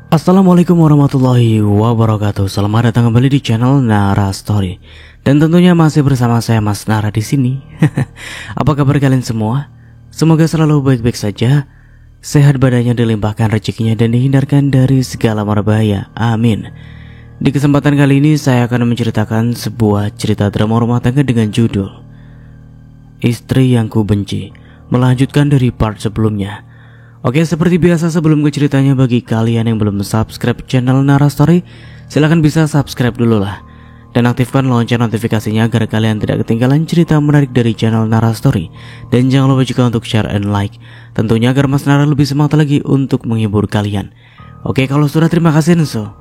Assalamualaikum warahmatullahi wabarakatuh. Selamat datang kembali di channel Nara Story. Dan tentunya masih bersama saya Mas Nara di sini. Apa kabar kalian semua? Semoga selalu baik-baik saja, sehat badannya, dilimpahkan rezekinya dan dihindarkan dari segala mara bahaya. Amin. Di kesempatan kali ini saya akan menceritakan sebuah cerita drama rumah tangga dengan judul Istri yang Ku Benci, melanjutkan dari part sebelumnya. Oke, seperti biasa sebelum ke ceritanya, bagi kalian yang belum subscribe channel Nara Story, silahkan bisa subscribe dulu lah dan aktifkan lonceng notifikasinya agar kalian tidak ketinggalan cerita menarik dari channel Nara Story. Dan jangan lupa juga untuk share and like, tentunya agar Mas Nara lebih semangat lagi untuk menghibur kalian. Oke, kalau sudah terima kasih Nenso.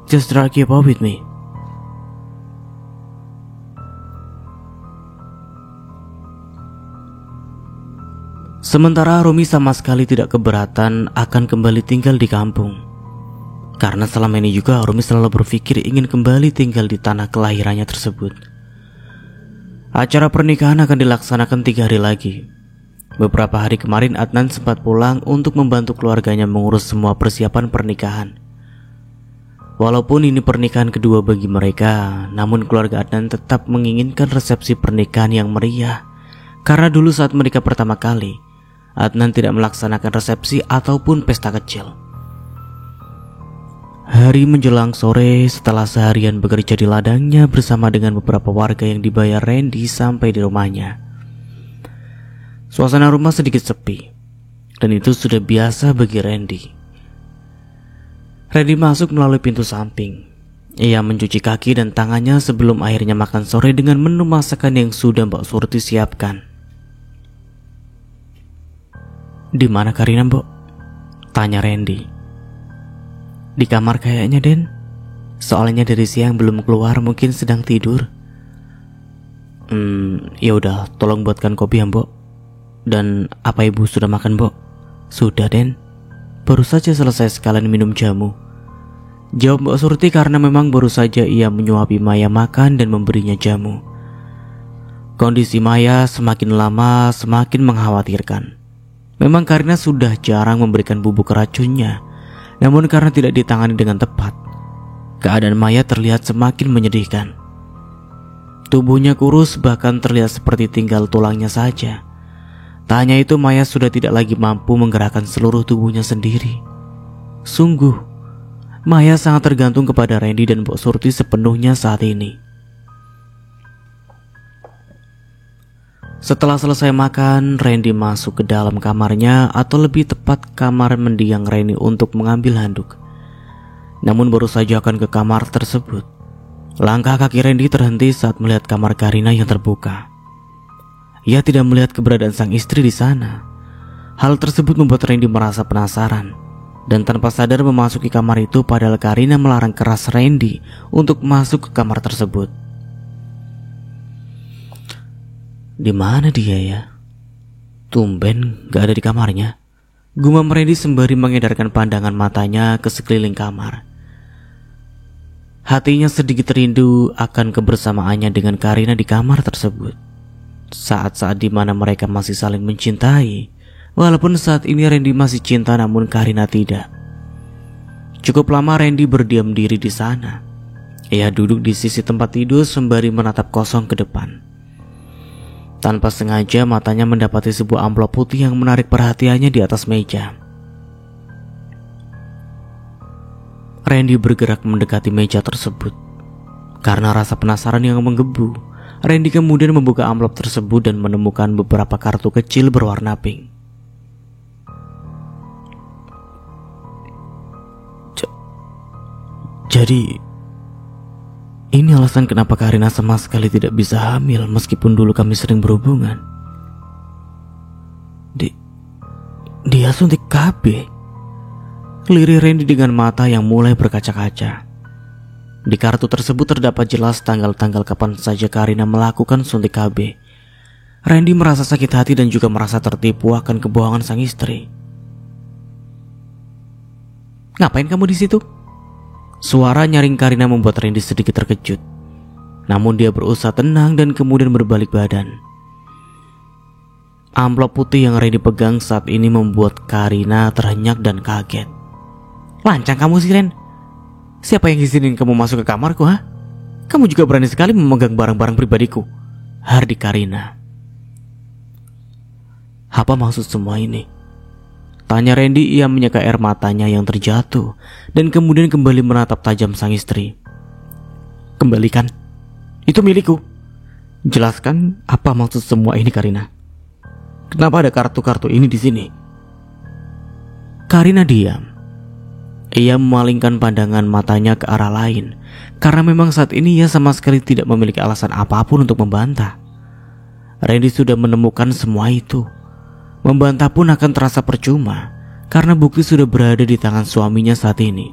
Just try keep up with me. Sementara Romi sama sekali tidak keberatan akan kembali tinggal di kampung. Karena selama ini juga Romi selalu berpikir ingin kembali tinggal di tanah kelahirannya tersebut. Acara pernikahan akan dilaksanakan 3 hari lagi. Beberapa hari kemarin Adnan sempat pulang untuk membantu keluarganya mengurus semua persiapan pernikahan. Walaupun ini pernikahan kedua bagi mereka, namun keluarga Adnan tetap menginginkan resepsi pernikahan yang meriah. Karena dulu saat menikah pertama kali, Adnan tidak melaksanakan resepsi ataupun pesta kecil. Hari menjelang sore, setelah seharian bekerja di ladangnya bersama dengan beberapa warga yang dibayar Randy sampai di rumahnya. Suasana rumah sedikit sepi, dan itu sudah biasa bagi Randy. Randy masuk melalui pintu samping. Ia mencuci kaki dan tangannya sebelum akhirnya makan sore dengan menu masakan yang sudah Mbak Surti siapkan. "Di mana Karina, Mbok?" tanya Randy. "Di kamar kayaknya, Den. Soalnya dari siang belum keluar, mungkin sedang tidur." Ya udah, tolong buatkan kopi ya, Mbok. Dan apa Ibu sudah makan, Mbok?" "Sudah, Den. Baru saja selesai sekalian minum jamu," jawab Mbak Surti karena memang baru saja ia menyuapi Maya makan dan memberinya jamu. Kondisi Maya semakin lama semakin mengkhawatirkan. Memang Karina sudah jarang memberikan bubuk racunnya, namun karena tidak ditangani dengan tepat, keadaan Maya terlihat semakin menyedihkan. Tubuhnya kurus, bahkan terlihat seperti tinggal tulangnya saja. Tak hanya itu, Maya sudah tidak lagi mampu menggerakkan seluruh tubuhnya sendiri. Sungguh, Maya sangat tergantung kepada Randy dan Mbok Surti sepenuhnya saat ini. Setelah selesai makan, Randy masuk ke dalam kamarnya, atau lebih tepat kamar mendiang Randy, untuk mengambil handuk. Namun baru saja akan ke kamar tersebut, langkah kaki Randy terhenti saat melihat kamar Karina yang terbuka. Ia tidak melihat keberadaan sang istri di sana. Hal tersebut membuat Randy merasa penasaran, dan tanpa sadar memasuki kamar itu, padahal Karina melarang keras Randy untuk masuk ke kamar tersebut. "Di mana dia ya? Tumben gak ada di kamarnya," gumam Randy sembari mengedarkan pandangan matanya ke sekeliling kamar. Hatinya sedikit rindu akan kebersamaannya dengan Karina di kamar tersebut. Saat-saat di mana mereka masih saling mencintai. Walaupun saat ini Randy masih cinta, namun Karina tidak. Cukup lama Randy berdiam diri di sana. Ia duduk di sisi tempat tidur sembari menatap kosong ke depan. Tanpa sengaja matanya mendapati sebuah amplop putih yang menarik perhatiannya di atas meja. Randy bergerak mendekati meja tersebut. Karena rasa penasaran yang menggebu, Randy kemudian membuka amplop tersebut dan menemukan beberapa kartu kecil berwarna pink. Jadi ini alasan kenapa Karina sama sekali tidak bisa hamil meskipun dulu kami sering berhubungan. Dia suntik KB. Lirik Randy dengan mata yang mulai berkaca-kaca. Di kartu tersebut terdapat jelas tanggal-tanggal kapan saja Karina melakukan suntik KB. Randy merasa sakit hati dan juga merasa tertipu akan kebohongan sang istri. "Ngapain kamu di situ?" Suara nyaring Karina membuat Randy sedikit terkejut. Namun dia berusaha tenang dan kemudian berbalik badan. Amplop putih yang Randy pegang saat ini membuat Karina terhenyak dan kaget. Lancang kamu sih, Ren. Siapa yang izinin kamu masuk ke kamarku, ha? Kamu juga berani sekali memegang barang-barang pribadiku. Hardik Karina. Apa maksud semua ini? Tanya Randy. Ia menyeka air matanya yang terjatuh dan kemudian kembali menatap tajam sang istri. Kembalikan. Itu milikku. Jelaskan apa maksud semua ini, Karina. Kenapa ada kartu-kartu ini di sini? Karina diam. Ia memalingkan pandangan matanya ke arah lain karena memang saat ini ia sama sekali tidak memiliki alasan apapun untuk membantah. Randy sudah menemukan semua itu. Membantah pun akan terasa percuma karena bukti sudah berada di tangan suaminya saat ini.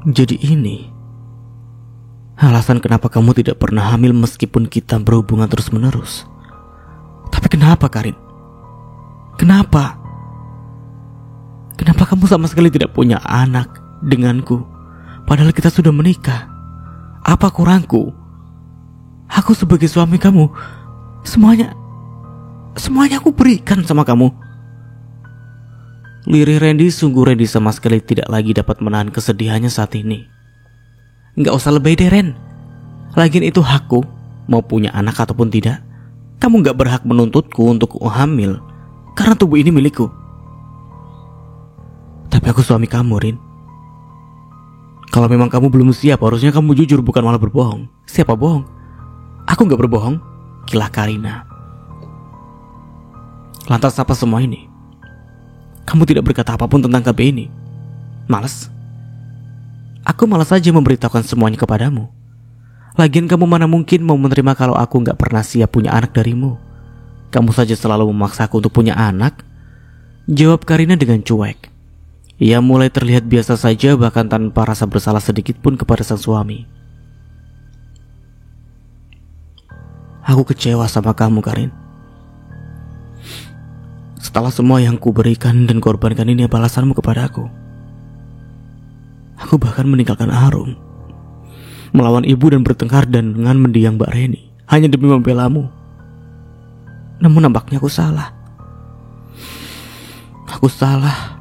Jadi ini alasan kenapa kamu tidak pernah hamil meskipun kita berhubungan terus-menerus. Tapi kenapa, Karin? Kenapa? Kenapa kamu sama sekali tidak punya anak denganku padahal kita sudah menikah? Apa kurangku? Aku sebagai suami kamu, semuanya aku berikan sama kamu. Lirih Randy. Sungguh Randy sama sekali tidak lagi dapat menahan kesedihannya saat ini. Nggak usah lebay deh, Ren. Lagian itu hakku, mau punya anak ataupun tidak. Kamu nggak berhak menuntutku untuk hamil karena tubuh ini milikku. Tapi aku suami kamu, Rin. Kalau memang kamu belum siap, harusnya kamu jujur bukan malah berbohong. Siapa bohong? Aku gak berbohong, kilah Karina. Lantas apa semua ini? Kamu tidak berkata apapun tentang KB ini. Malas? Aku malas saja memberitahukan semuanya kepadamu. Lagian kamu mana mungkin mau menerima kalau aku gak pernah siap punya anak darimu. Kamu saja selalu memaksaku untuk punya anak. Jawab Karina dengan cuek. Ia mulai terlihat biasa saja, bahkan tanpa rasa bersalah sedikit pun kepada sang suami. Aku kecewa sama kamu, Karin. Setelah semua yang kuberikan dan korbankan ini balasanmu kepada aku. Aku bahkan meninggalkan Arum, melawan ibu dan bertengkar dan dengan mendiang Mbak Reni hanya demi membelamu. Namun nampaknya aku salah. Aku salah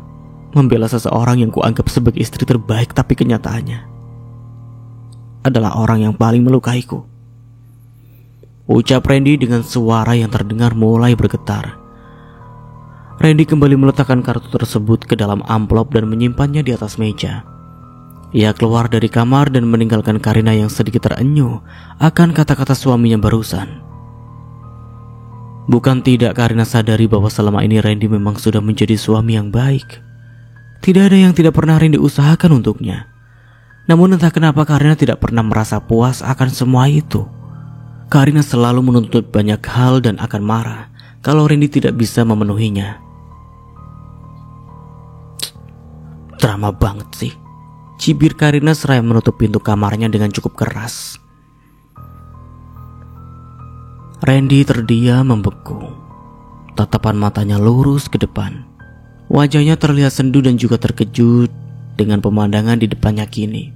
membela seseorang yang kuanggap sebagai istri terbaik, tapi kenyataannya adalah orang yang paling melukaiku. Ucap Randy dengan suara yang terdengar mulai bergetar. Randy kembali meletakkan kartu tersebut ke dalam amplop dan menyimpannya di atas meja. Ia keluar dari kamar dan meninggalkan Karina yang sedikit terenyuh akan kata-kata suaminya barusan. Bukan tidak Karina sadari bahwa selama ini Randy memang sudah menjadi suami yang baik. Tidak ada yang tidak pernah Randy usahakan untuknya. Namun entah kenapa Karina tidak pernah merasa puas akan semua itu. Karina selalu menuntut banyak hal dan akan marah kalau Randy tidak bisa memenuhinya. Drama banget sih, cibir Karina seraya menutup pintu kamarnya dengan cukup keras. Randy terdiam membeku. Tatapan matanya lurus ke depan. Wajahnya terlihat sendu dan juga terkejut dengan pemandangan di depannya kini.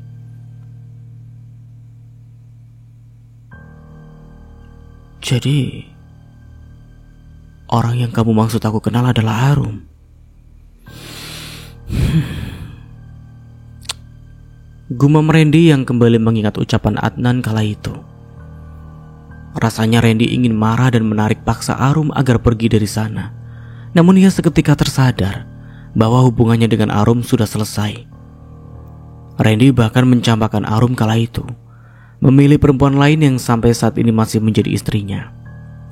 Jadi, orang yang kamu maksud aku kenal adalah Arum. Gumam Randy yang kembali mengingat ucapan Adnan kala itu. Rasanya Randy ingin marah dan menarik paksa Arum agar pergi dari sana. Namun ia seketika tersadar bahwa hubungannya dengan Arum sudah selesai. Randy bahkan mencampakkan Arum kala itu, memilih perempuan lain yang sampai saat ini masih menjadi istrinya,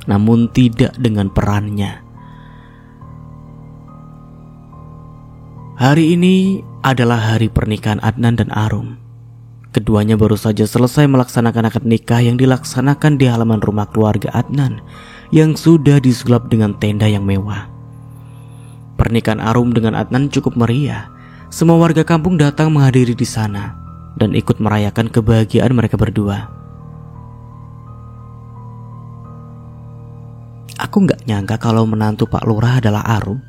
namun tidak dengan perannya. Hari ini adalah hari pernikahan Adnan dan Arum. Keduanya baru saja selesai melaksanakan akad nikah yang dilaksanakan di halaman rumah keluarga Adnan yang sudah disulap dengan tenda yang mewah. Pernikahan Arum dengan Adnan cukup meriah. Semua warga kampung datang menghadiri di sana dan ikut merayakan kebahagiaan mereka berdua. Aku gak nyangka kalau menantu Pak Lurah adalah Arum,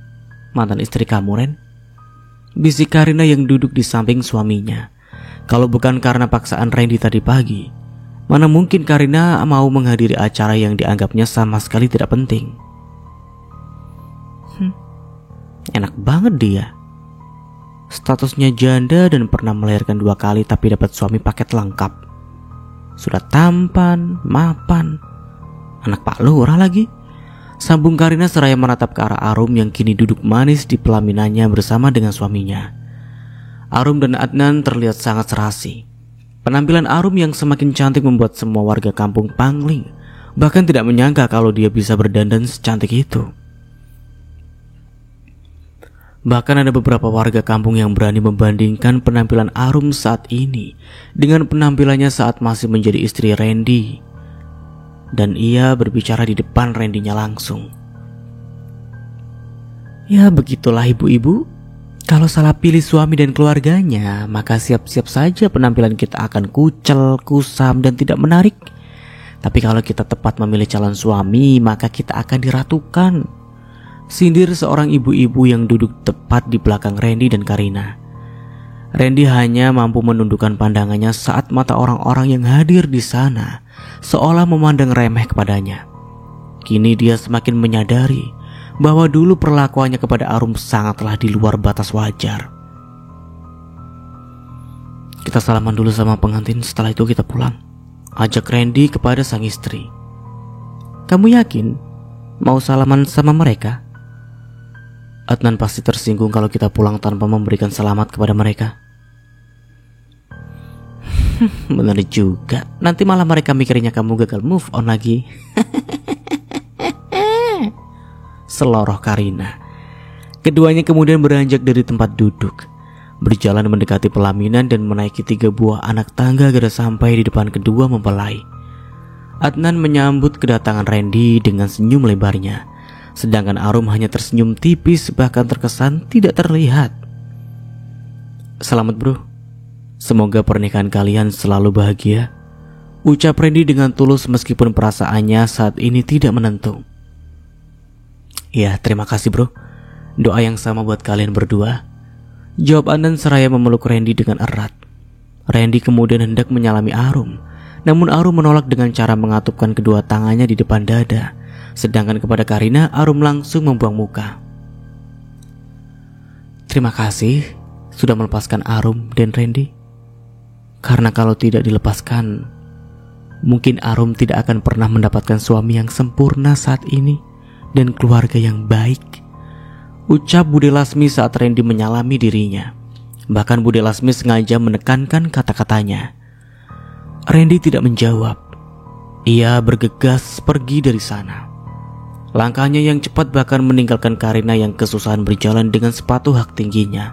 mantan istri kamu, Ren. Bisik Karina yang duduk di samping suaminya. Kalau bukan karena paksaan Randy tadi pagi, mana mungkin Karina mau menghadiri acara yang dianggapnya sama sekali tidak penting. Enak banget dia. Statusnya janda dan pernah melahirkan 2 kali tapi dapat suami paket lengkap. Sudah tampan, mapan. Anak Pak Lurah lagi. Sambung Karina seraya menatap ke arah Arum yang kini duduk manis di pelaminannya bersama dengan suaminya. Arum dan Adnan terlihat sangat serasi. Penampilan Arum yang semakin cantik membuat semua warga kampung pangling. Bahkan tidak menyangka kalau dia bisa berdandan secantik itu. Bahkan ada beberapa warga kampung yang berani membandingkan penampilan Arum saat ini dengan penampilannya saat masih menjadi istri Randy. Dan ia berbicara di depan Randy-nya langsung. Ya begitulah ibu-ibu. Kalau salah pilih suami dan keluarganya, maka siap-siap saja penampilan kita akan kucel, kusam, dan tidak menarik. Tapi kalau kita tepat memilih calon suami, maka kita akan diratukan. Sindir seorang ibu-ibu yang duduk tepat di belakang Randy dan Karina. Randy hanya mampu menundukkan pandangannya saat mata orang-orang yang hadir di sana seolah memandang remeh kepadanya. Kini dia semakin menyadari bahwa dulu perlakuannya kepada Arum sangatlah di luar batas wajar. Kita salaman dulu sama pengantin, setelah itu kita pulang, ajak Randy kepada sang istri. Kamu yakin mau salaman sama mereka? Adnan pasti tersinggung kalau kita pulang tanpa memberikan selamat kepada mereka. Benar juga, nanti malah mereka mikirnya kamu gagal move on lagi. Seloroh Karina. Keduanya kemudian beranjak dari tempat duduk, berjalan mendekati pelaminan dan menaiki 3 buah anak tangga agar sampai di depan kedua mempelai. Adnan menyambut kedatangan Randy dengan senyum lebarnya, sedangkan Arum hanya tersenyum tipis bahkan terkesan tidak terlihat. Selamat bro, semoga pernikahan kalian selalu bahagia, ucap Randy dengan tulus meskipun perasaannya saat ini tidak menentu. Ya terima kasih bro, doa yang sama buat kalian berdua, jawab Adnan seraya memeluk Randy dengan erat. Randy kemudian hendak menyalami Arum, namun Arum menolak dengan cara mengatupkan kedua tangannya di depan dada. Sedangkan kepada Karina, Arum langsung membuang muka. Terima kasih sudah melepaskan Arum dan Randy. Karena kalau tidak dilepaskan, mungkin Arum tidak akan pernah mendapatkan suami yang sempurna saat ini dan keluarga yang baik, ucap Bude Lasmi saat Randy menyalami dirinya. Bahkan Bude Lasmi sengaja menekankan kata-katanya. Randy tidak menjawab. Ia bergegas pergi dari sana. Langkahnya yang cepat bahkan meninggalkan Karina yang kesusahan berjalan dengan sepatu hak tingginya.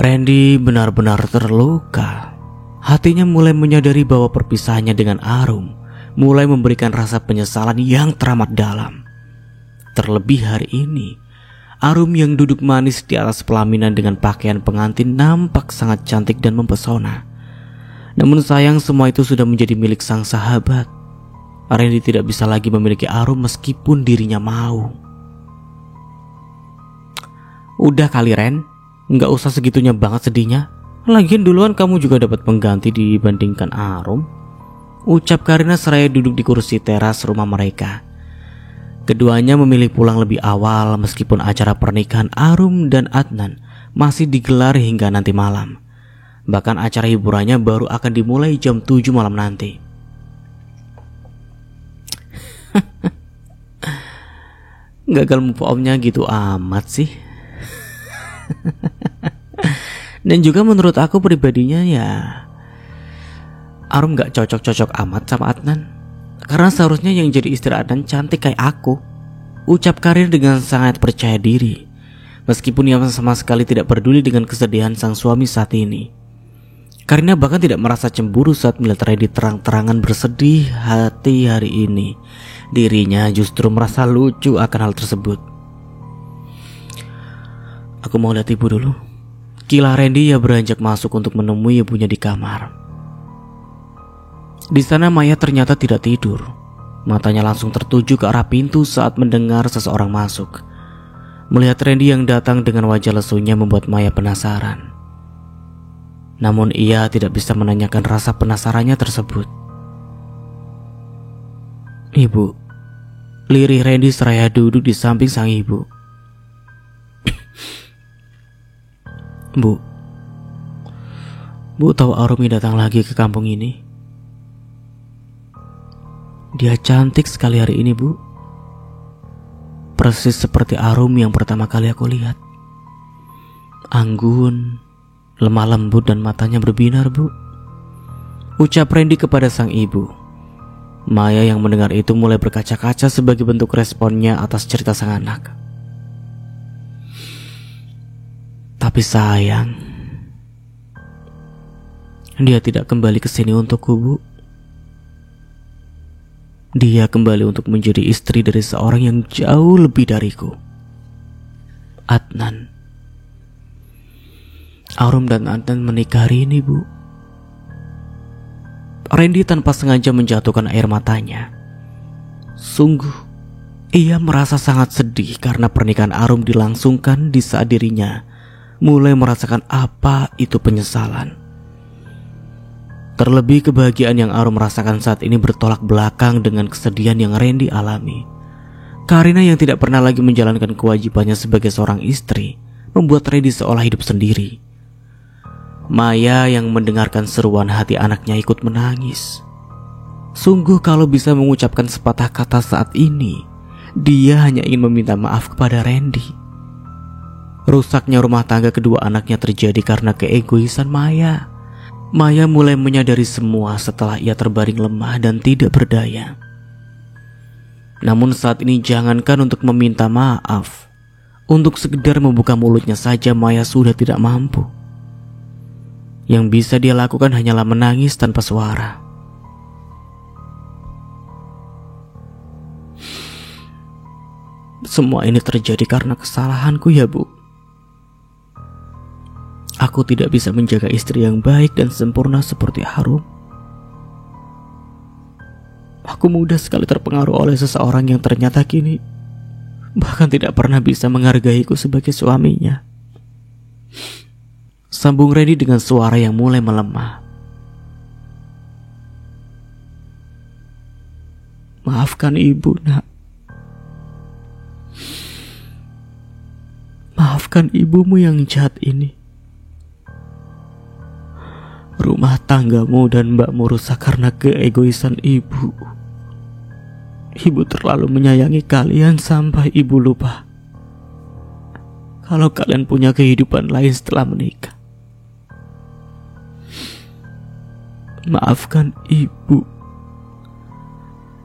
Randy benar-benar terluka. Hatinya mulai menyadari bahwa perpisahannya dengan Arum mulai memberikan rasa penyesalan yang teramat dalam. Terlebih hari ini, Arum yang duduk manis di atas pelaminan dengan pakaian pengantin nampak sangat cantik dan mempesona. Namun sayang semua itu sudah menjadi milik sang sahabat. Randy tidak bisa lagi memiliki Arum meskipun dirinya mau. Udah kali Ren, gak usah segitunya banget sedihnya. Lagian duluan kamu juga dapat pengganti dibandingkan Arum, ucap Karina seraya duduk di kursi teras rumah mereka. Keduanya memilih pulang lebih awal meskipun acara pernikahan Arum dan Adnan masih digelar hingga nanti malam. Bahkan acara hiburannya baru akan dimulai jam 7 malam nanti. Gagal move on-nya gitu amat sih. Dan juga menurut aku pribadinya ya, Arum gak cocok-cocok amat sama Adnan. Karena seharusnya yang jadi istri Adnan cantik kayak aku, ucap Karir dengan sangat percaya diri. Meskipun ia sama sekali tidak peduli dengan kesedihan sang suami saat ini. Karina bahkan tidak merasa cemburu saat melihat Randy terang-terangan bersedih hati hari ini. Dirinya justru merasa lucu akan hal tersebut. Aku mau lihat ibu dulu. Kila Randy ia beranjak masuk untuk menemui ibunya di kamar. Di sana Maya ternyata tidak tidur. Matanya langsung tertuju ke arah pintu saat mendengar seseorang masuk. Melihat Randy yang datang dengan wajah lesunya membuat Maya penasaran. Namun ia tidak bisa menanyakan rasa penasarannya tersebut. Ibu, lirih Randy seraya duduk di samping sang ibu. Bu, Bu tahu Arumi datang lagi ke kampung ini? Dia cantik sekali hari ini, Bu. Persis seperti Arumi yang pertama kali aku lihat. Anggun, lemah lembut dan matanya berbinar, Bu. Ucap Randy kepada sang ibu. Maya yang mendengar itu mulai berkaca-kaca sebagai bentuk responnya atas cerita sang anak. Tapi sayang, dia tidak kembali ke sini untukku, Bu. Dia kembali untuk menjadi istri dari seorang yang jauh lebih dariku. Adnan. Arum dan Adnan menikah hari ini, Bu. Randy tanpa sengaja menjatuhkan air matanya. Sungguh, ia merasa sangat sedih karena pernikahan Arum dilangsungkan di saat dirinya mulai merasakan apa itu penyesalan. Terlebih kebahagiaan yang Arum rasakan saat ini bertolak belakang dengan kesedihan yang Randy alami. Karina yang tidak pernah lagi menjalankan kewajibannya sebagai seorang istri membuat Randy seolah hidup sendiri. Maya yang mendengarkan seruan hati anaknya ikut menangis. Sungguh kalau bisa mengucapkan sepatah kata saat ini, dia hanya ingin meminta maaf kepada Randy. Rusaknya rumah tangga kedua anaknya terjadi karena keegoisan Maya. Maya mulai menyadari semua setelah ia terbaring lemah dan tidak berdaya. Namun saat ini jangankan untuk meminta maaf, untuk sekedar membuka mulutnya saja Maya sudah tidak mampu. Yang bisa dia lakukan hanyalah menangis tanpa suara. Semua ini terjadi karena kesalahanku ya, Bu. Aku tidak bisa menjaga istri yang baik dan sempurna seperti Arum. Aku mudah sekali terpengaruh oleh seseorang yang ternyata kini bahkan tidak pernah bisa menghargaiku sebagai suaminya. Sambung Randy dengan suara yang mulai melemah. Maafkan ibu, Nak. Maafkan ibumu yang jahat ini. Rumah tanggamu dan mbakmu rusak karena keegoisan ibu. Ibu terlalu menyayangi kalian sampai ibu lupa kalau kalian punya kehidupan lain setelah menikah. Maafkan ibu.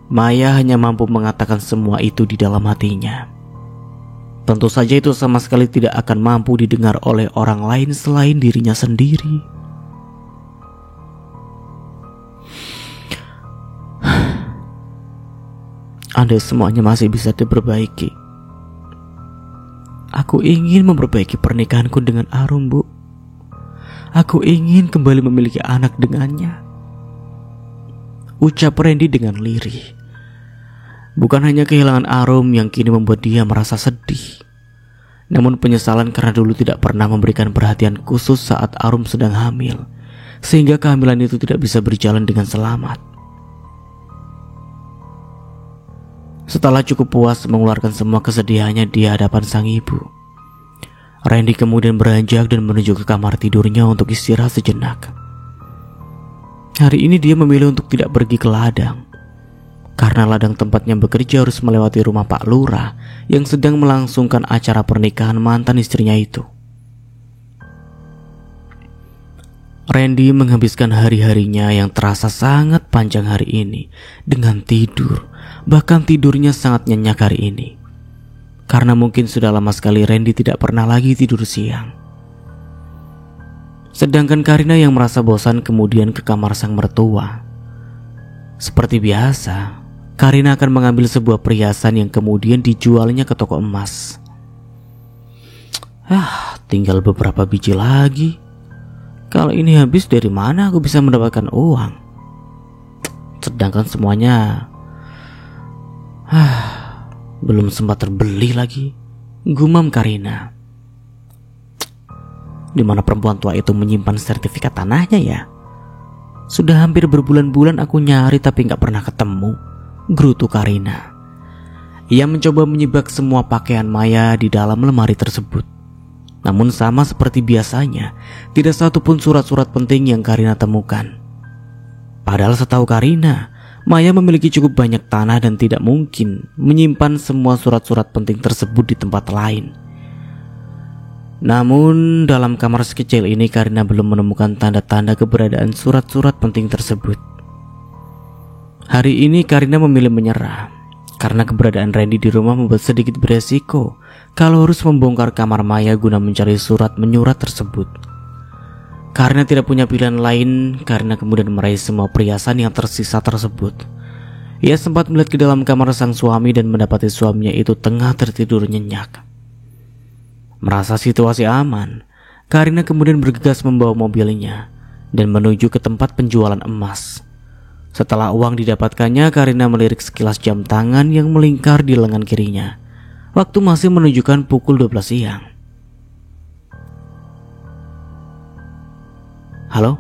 Maya hanya mampu mengatakan semua itu di dalam hatinya. Tentu saja itu sama sekali tidak akan mampu didengar oleh orang lain selain dirinya sendiri. Andai semuanya masih bisa diperbaiki, aku ingin memperbaiki pernikahanku dengan Arum, Bu. Aku ingin kembali memiliki anak dengannya. Ucap Randy dengan lirih. Bukan hanya kehilangan Arum yang kini membuat dia merasa sedih, namun penyesalan karena dulu tidak pernah memberikan perhatian khusus saat Arum sedang hamil, sehingga kehamilan itu tidak bisa berjalan dengan selamat. Setelah cukup puas mengeluarkan semua kesedihannya di hadapan sang ibu, Randy kemudian beranjak dan menuju ke kamar tidurnya untuk istirahat sejenak. Hari ini dia memilih untuk tidak pergi ke ladang, karena ladang tempatnya bekerja harus melewati rumah Pak Lurah yang sedang melangsungkan acara pernikahan mantan istrinya itu. Randy menghabiskan hari-harinya yang terasa sangat panjang hari ini dengan tidur, bahkan tidurnya sangat nyenyak hari ini. Karena mungkin sudah lama sekali Randy tidak pernah lagi tidur siang. Sedangkan Karina yang merasa bosan kemudian ke kamar sang mertua. Seperti biasa, Karina akan mengambil sebuah perhiasan yang kemudian dijualnya ke toko emas. Tinggal beberapa biji lagi. Kalau ini habis, dari mana aku bisa mendapatkan uang? Sedangkan semuanya belum sempat terbeli lagi, gumam Karina. Di mana perempuan tua itu menyimpan sertifikat tanahnya ya? Sudah hampir berbulan-bulan aku nyari tapi gak pernah ketemu, gerutu Karina. Ia mencoba menyibak semua pakaian Maya di dalam lemari tersebut. Namun sama seperti biasanya, tidak satupun surat-surat penting yang Karina temukan. Padahal setahu Karina, Maya memiliki cukup banyak tanah dan tidak mungkin menyimpan semua surat-surat penting tersebut di tempat lain. Namun dalam kamar sekecil ini Karina belum menemukan tanda-tanda keberadaan surat-surat penting tersebut. Hari ini Karina memilih menyerah karena keberadaan Randy di rumah membuat sedikit beresiko kalau harus membongkar kamar Maya guna mencari surat menyurat tersebut. Karena tidak punya pilihan lain, Karina kemudian meraih semua perhiasan yang tersisa tersebut. Ia sempat melihat ke dalam kamar sang suami dan mendapati suaminya itu tengah tertidur nyenyak. Merasa situasi aman, Karina kemudian bergegas membawa mobilnya dan menuju ke tempat penjualan emas. Setelah uang didapatkannya, Karina melirik sekilas jam tangan yang melingkar di lengan kirinya. Waktu masih menunjukkan pukul 12 siang. Halo?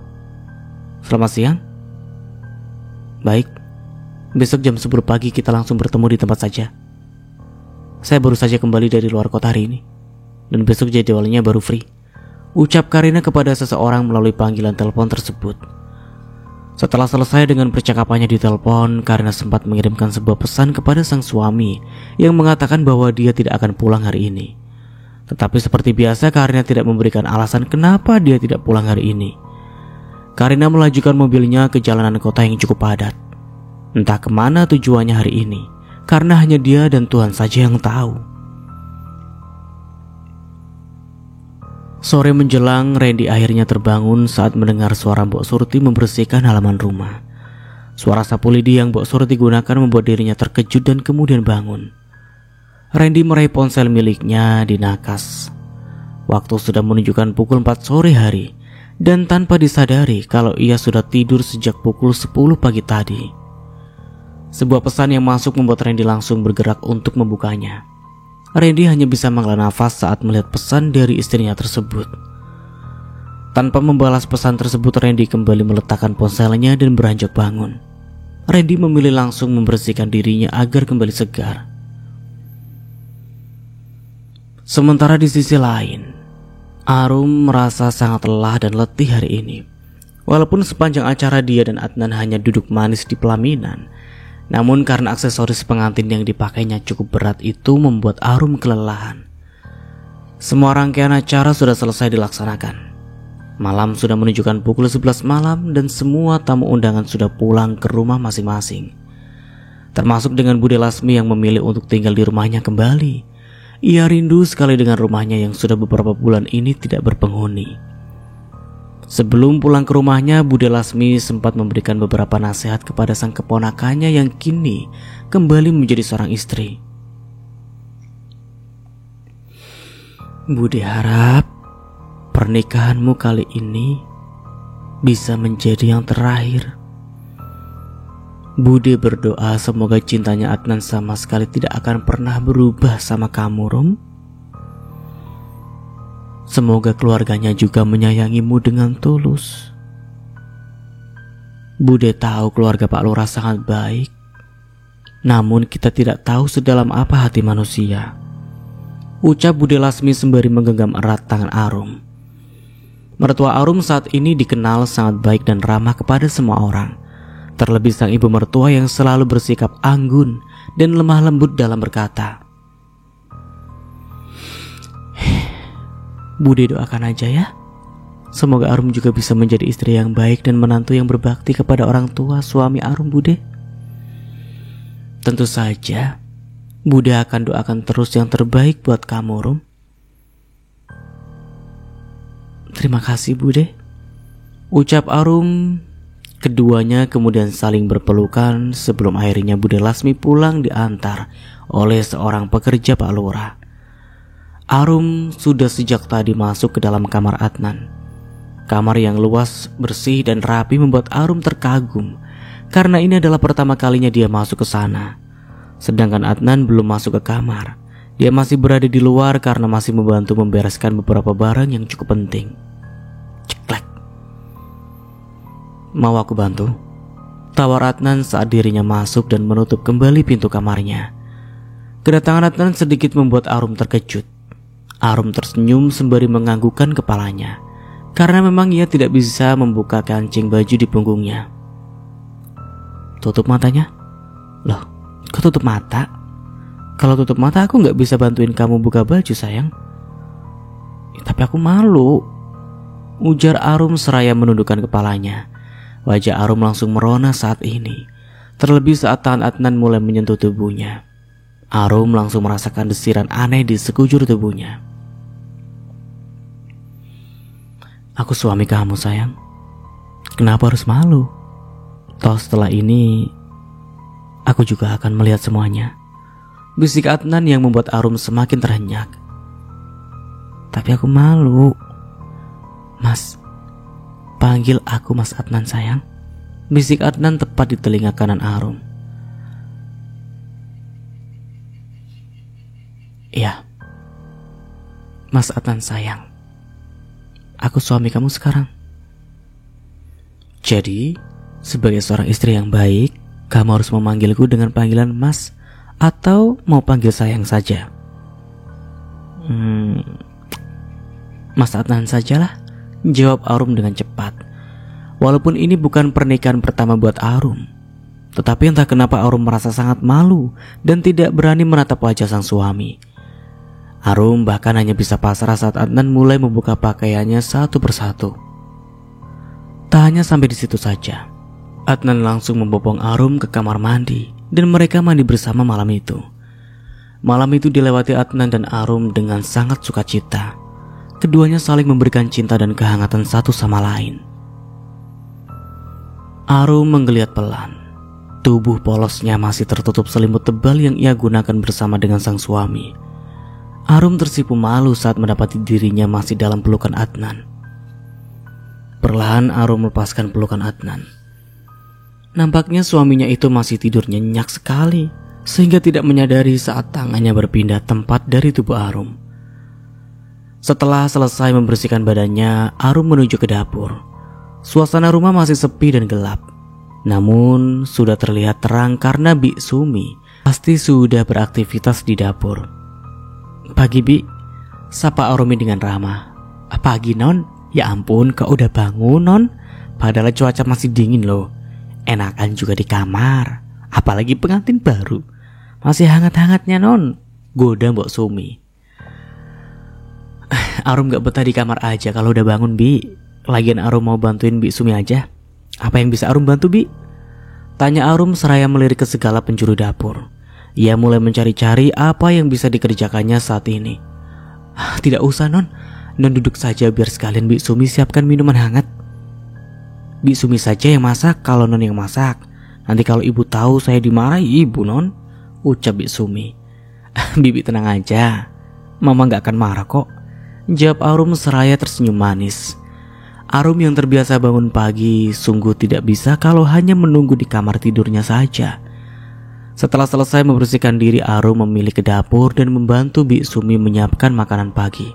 Selamat siang? Baik, besok jam 10 pagi kita langsung bertemu di tempat saja. Saya baru saja kembali dari luar kota hari ini, dan besok jadwalnya baru free, ucap Karina kepada seseorang melalui panggilan telepon tersebut. Setelah selesai dengan percakapannya di telepon, Karina sempat mengirimkan sebuah pesan kepada sang suami yang mengatakan bahwa dia tidak akan pulang hari ini. Tetapi seperti biasa, Karina tidak memberikan alasan kenapa dia tidak pulang hari ini. Karina melajukan mobilnya ke jalanan kota yang cukup padat. Entah kemana tujuannya hari ini, karena hanya dia dan Tuhan saja yang tahu. Sore menjelang, Randy akhirnya terbangun saat mendengar suara Mbok Surti membersihkan halaman rumah. Suara sapu lidi yang Mbok Surti gunakan membuat dirinya terkejut dan kemudian bangun. Randy meraih ponsel miliknya di nakas. Waktu sudah menunjukkan pukul 4 sore hari, dan tanpa disadari kalau ia sudah tidur sejak pukul 10 pagi tadi. Sebuah pesan yang masuk membuat Randy langsung bergerak untuk membukanya. Randy hanya bisa menghela nafas saat melihat pesan dari istrinya tersebut. Tanpa membalas pesan tersebut, Randy kembali meletakkan ponselnya dan beranjak bangun. Randy memilih langsung membersihkan dirinya agar kembali segar. Sementara di sisi lain, Arum merasa sangat lelah dan letih hari ini. Walaupun sepanjang acara dia dan Adnan hanya duduk manis di pelaminan, namun karena aksesoris pengantin yang dipakainya cukup berat itu membuat Arum kelelahan. Semua rangkaian acara sudah selesai dilaksanakan. Malam sudah menunjukkan pukul 11 malam dan semua tamu undangan sudah pulang ke rumah masing-masing. Termasuk dengan Bude Lasmi yang memilih untuk tinggal di rumahnya kembali. Ia rindu sekali dengan rumahnya yang sudah beberapa bulan ini tidak berpenghuni. Sebelum pulang ke rumahnya, Bude Lasmi sempat memberikan beberapa nasihat kepada sang keponakannya yang kini kembali menjadi seorang istri. Bude harap pernikahanmu kali ini bisa menjadi yang terakhir. Bude berdoa semoga cintanya Adnan sama sekali tidak akan pernah berubah sama kamu, Rum. Semoga keluarganya juga menyayangimu dengan tulus. Bude tahu keluarga Pak Lurah sangat baik, namun kita tidak tahu sedalam apa hati manusia, ucap Bude Lasmi sembari menggenggam erat tangan Arum. Mertua Arum saat ini dikenal sangat baik dan ramah kepada semua orang, terlebih sang ibu mertua yang selalu bersikap anggun dan lemah lembut dalam berkata. Bude doakan aja ya. Semoga Arum juga bisa menjadi istri yang baik dan menantu yang berbakti kepada orang tua suami Arum, Bude. Tentu saja Bude akan doakan terus yang terbaik buat kamu, Rum. Terima kasih, Bude, ucap Arum. Keduanya kemudian saling berpelukan sebelum akhirnya Bude Lasmi pulang diantar oleh seorang pekerja Pak Lurah. Arum sudah sejak tadi masuk ke dalam kamar Adnan. Kamar yang luas, bersih dan rapi membuat Arum terkagum karena ini adalah pertama kalinya dia masuk ke sana. Sedangkan Adnan belum masuk ke kamar. Dia masih berada di luar karena masih membantu membereskan beberapa barang yang cukup penting. Ceklek. Mau aku bantu? Tawar Adnan saat dirinya masuk dan menutup kembali pintu kamarnya. Kedatangan Adnan sedikit membuat Arum terkejut. Arum tersenyum sembari menganggukkan kepalanya, karena memang ia tidak bisa membuka kancing baju di punggungnya. Tutup matanya? Loh, kok tutup mata? Kalau tutup mata aku gak bisa bantuin kamu buka baju sayang. Tapi aku malu, ujar Arum seraya menundukkan kepalanya. Wajah Arum langsung merona saat ini, terlebih saat tangan Adnan mulai menyentuh tubuhnya. Arum langsung merasakan desiran aneh di sekujur tubuhnya. Aku suami kamu sayang, kenapa harus malu? Toh setelah ini aku juga akan melihat semuanya, bisik Adnan yang membuat Arum semakin terhenyak. Tapi aku malu. Mas, panggil aku Mas Adnan sayang, bisik Adnan tepat di telinga kanan Arum. Iya, Mas Adnan sayang, aku suami kamu sekarang. Jadi, sebagai seorang istri yang baik, kamu harus memanggilku dengan panggilan Mas atau mau panggil sayang saja? Mas Adnan sajalah, jawab Arum dengan cepat. Walaupun ini bukan pernikahan pertama buat Arum, tetapi entah kenapa Arum merasa sangat malu dan tidak berani menatap wajah sang suami. Arum bahkan hanya bisa pasrah saat Adnan mulai membuka pakaiannya satu persatu. Tak hanya sampai di situ saja, Adnan langsung membopong Arum ke kamar mandi dan mereka mandi bersama malam itu. Malam itu dilewati Adnan dan Arum dengan sangat sukacita. Keduanya saling memberikan cinta dan kehangatan satu sama lain. Arum menggeliat pelan. Tubuh polosnya masih tertutup selimut tebal yang ia gunakan bersama dengan sang suami. Arum tersipu malu saat mendapati dirinya masih dalam pelukan Adnan. Perlahan Arum melepaskan pelukan Adnan. Nampaknya suaminya itu masih tidur nyenyak sekali, sehingga tidak menyadari saat tangannya berpindah tempat dari tubuh Arum. Setelah selesai membersihkan badannya, Arum menuju ke dapur. Suasana rumah masih sepi dan gelap, namun sudah terlihat terang karena Bi Sumi pasti sudah beraktivitas di dapur. Pagi Bi, sapa Arumi dengan ramah. Pagi Non, ya ampun kau udah bangun Non, padahal cuaca masih dingin loh. Enakan juga di kamar, apalagi pengantin baru, masih hangat-hangatnya Non, goda Mbok Sumi. Arum gak betah di kamar aja kalau udah bangun Bi. Lagian Arum mau bantuin Bi Sumi aja. Apa yang bisa Arum bantu Bi? Tanya Arum seraya melirik ke segala penjuru dapur. Ia mulai mencari-cari apa yang bisa dikerjakannya saat ini. Tidak usah Non, Non duduk saja biar sekalian Bi Sumi siapkan minuman hangat. Bi Sumi saja yang masak kalau Non yang masak. Nanti kalau ibu tahu saya dimarahi ibu Non, ucap Bi Sumi. Bibi tenang aja, Mama gak akan marah kok, jawab Arum seraya tersenyum manis. Arum yang terbiasa bangun pagi sungguh tidak bisa kalau hanya menunggu di kamar tidurnya saja. Setelah selesai membersihkan diri, Arum memilih ke dapur dan membantu Bi Sumi menyiapkan makanan pagi.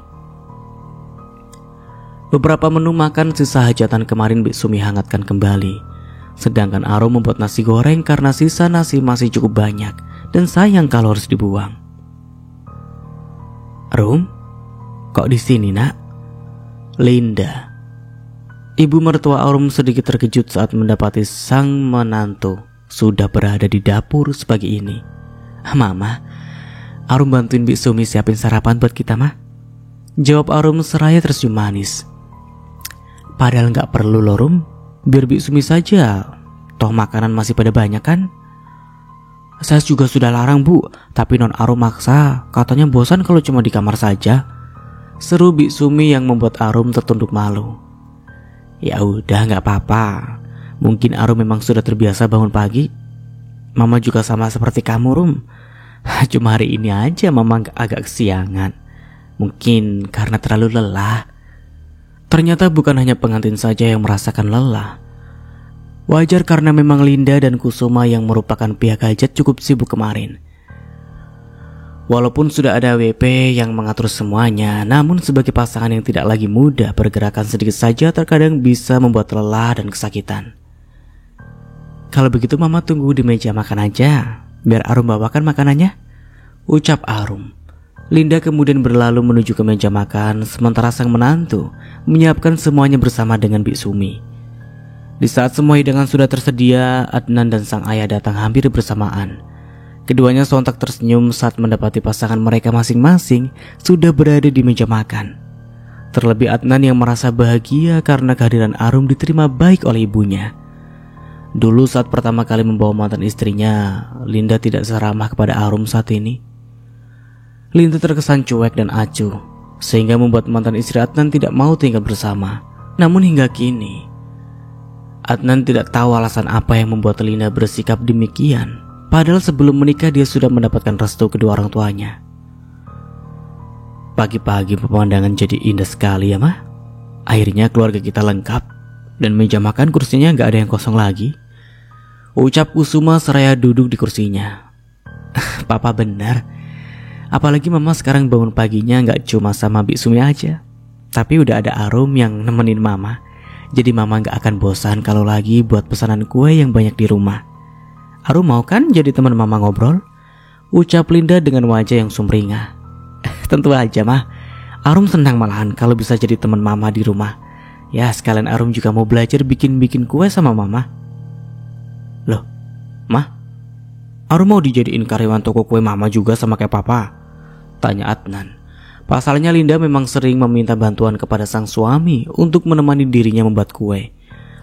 Beberapa menu makan sisa hajatan kemarin Bi Sumi hangatkan kembali. Sedangkan Arum membuat nasi goreng karena sisa nasi masih cukup banyak dan sayang kalau harus dibuang. Arum, kok di sini Nak? Linda, ibu mertua Arum sedikit terkejut saat mendapati sang menantu sudah berada di dapur sepagi ini. Mama, Arum bantuin Bi Sumi siapin sarapan buat kita mah, jawab Arum seraya tersenyum manis. Padahal gak perlu loh Rum, biar Bi Sumi saja, toh makanan masih pada banyak kan. Saya juga sudah larang Bu, tapi Non Arum maksa, katanya bosan kalau cuma di kamar saja, seru Bi Sumi yang membuat Arum tertunduk malu. Ya udah gak apa-apa, mungkin Arum memang sudah terbiasa bangun pagi. Mama juga sama seperti kamu Rum, cuma hari ini aja Mama agak kesiangan, mungkin karena terlalu lelah. Ternyata bukan hanya pengantin saja yang merasakan lelah. Wajar karena memang Linda dan Kusuma yang merupakan pihak hajat cukup sibuk kemarin. Walaupun sudah ada WP yang mengatur semuanya, namun sebagai pasangan yang tidak lagi muda, pergerakan sedikit saja terkadang bisa membuat lelah dan kesakitan. Kalau begitu Mama tunggu di meja makan aja, biar Arum bawakan makanannya, ucap Arum. Linda kemudian berlalu menuju ke meja makan, sementara sang menantu menyiapkan semuanya bersama dengan Bik Sumi. Di saat semua hidangan sudah tersedia, Adnan dan sang ayah datang hampir bersamaan. Keduanya sontak tersenyum saat mendapati pasangan mereka masing-masing sudah berada di meja makan. Terlebih Adnan yang merasa bahagia karena kehadiran Arum diterima baik oleh ibunya. Dulu saat pertama kali membawa mantan istrinya, Linda tidak seramah kepada Arum saat ini. Linda terkesan cuek dan acuh, sehingga membuat mantan istri Adnan tidak mau tinggal bersama. Namun hingga kini, Adnan tidak tahu alasan apa yang membuat Linda bersikap demikian. Padahal sebelum menikah dia sudah mendapatkan restu kedua orang tuanya. Pagi-pagi pemandangan jadi indah sekali ya mah. Akhirnya keluarga kita lengkap, dan meja makan kursinya gak ada yang kosong lagi, ucap Kusuma seraya duduk di kursinya. Papa benar. Apalagi mama sekarang bangun paginya gak cuma sama Bik Sumi aja, tapi udah ada Arum yang nemenin mama. Jadi mama gak akan bosan kalau lagi buat pesanan kue yang banyak di rumah. Arum mau kan jadi teman mama ngobrol? Ucap Linda dengan wajah yang sumringah. Tentu aja mah. Arum senang malahan kalau bisa jadi teman mama di rumah. Ya sekalian Arum juga mau belajar bikin-bikin kue sama mama. Loh, mah? Arum mau dijadiin karyawan toko kue mama juga sama kayak papa? Tanya Adnan. Pasalnya Linda memang sering meminta bantuan kepada sang suami untuk menemani dirinya membuat kue.